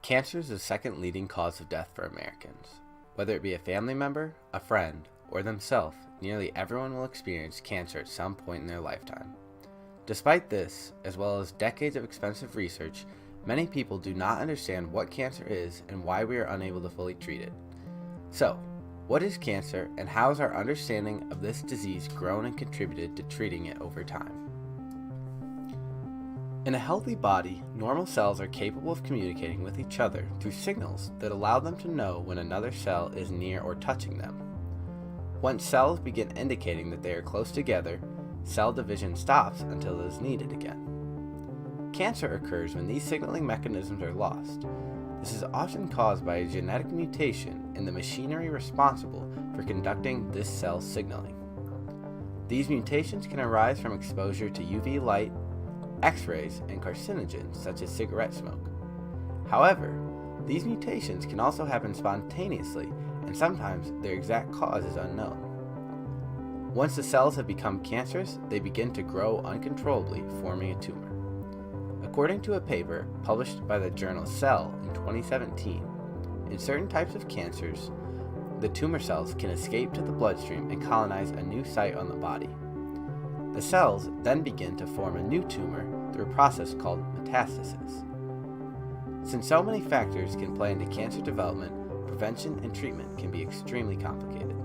Cancer is the second leading cause of death for Americans. Whether it be a family member, a friend, or themselves, nearly everyone will experience cancer at some point in their lifetime. Despite this, as well as decades of expensive research, many people do not understand what cancer is and why we are unable to fully treat it. So, what is cancer and how has our understanding of this disease grown and contributed to treating it over time? In a healthy body, normal cells are capable of communicating with each other through signals that allow them to know when another cell is near or touching them. Once cells begin indicating that they are close together, cell division stops until it is needed again. Cancer occurs when these signaling mechanisms are lost. This is often caused by a genetic mutation in the machinery responsible for conducting this cell signaling. These mutations can arise from exposure to UV light, X-rays, and carcinogens such as cigarette smoke. However, these mutations can also happen spontaneously, and sometimes their exact cause is unknown. Once the cells have become cancerous, they begin to grow uncontrollably, forming a tumor. According to a paper published by the journal Cell in 2017, in certain types of cancers, the tumor cells can escape to the bloodstream and colonize a new site on the body. The cells then begin to form a new tumor through a process called metastasis. Since so many factors can play into cancer development, prevention and treatment can be extremely complicated.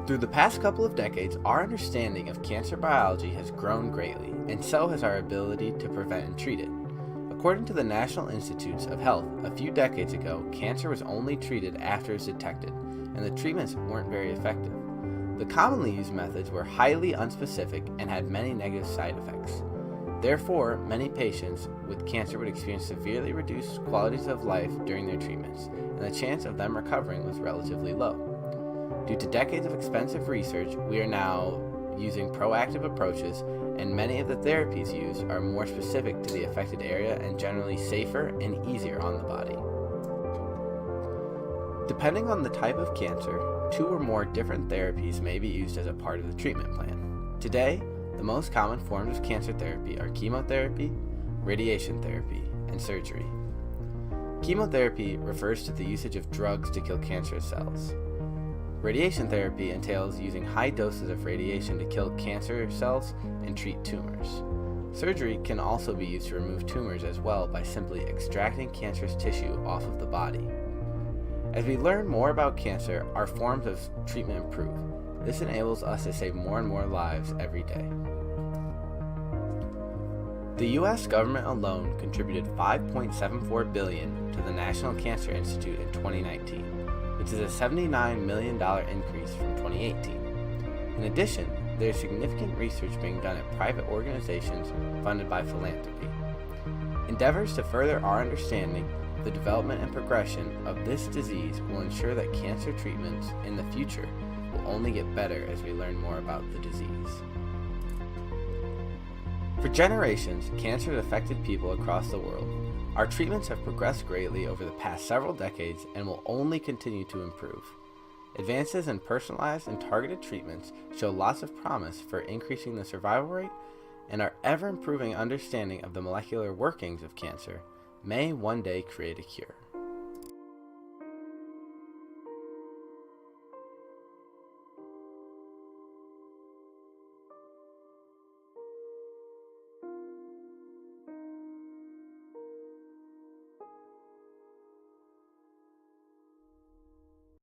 Through the past couple of decades, our understanding of cancer biology has grown greatly, and so has our ability to prevent and treat it. According to the National Institutes of Health, a few decades ago, cancer was only treated after it was detected, and the treatments weren't very effective. The commonly used methods were highly unspecific and had many negative side effects. Therefore, many patients with cancer would experience severely reduced qualities of life during their treatments, and the chance of them recovering was relatively low. Due to decades of expensive research, we are now using proactive approaches, and many of the therapies used are more specific to the affected area and generally safer and easier on the body. Depending on the type of cancer, 2 or more different therapies may be used as a part of the treatment plan. Today, the most common forms of cancer therapy are chemotherapy, radiation therapy, and surgery. Chemotherapy refers to the usage of drugs to kill cancerous cells. Radiation therapy entails using high doses of radiation to kill cancer cells and treat tumors. Surgery can also be used to remove tumors as well by simply extracting cancerous tissue off of the body. As we learn more about cancer, our forms of treatment improve. This enables us to save more and more lives every day. The U.S. government alone contributed $5.74 billion to the National Cancer Institute in 2019, which is a $79 million increase from 2018. In addition, there is significant research being done at private organizations funded by philanthropy. Endeavors to further our understanding of the development and progression of this disease will ensure that cancer treatments in the future will only get better as we learn more about the disease. For generations, cancer has affected people across the world. Our treatments have progressed greatly over the past several decades and will only continue to improve. Advances in personalized and targeted treatments show lots of promise for increasing the survival rate, and our ever-improving understanding of the molecular workings of cancer may one day create a cure.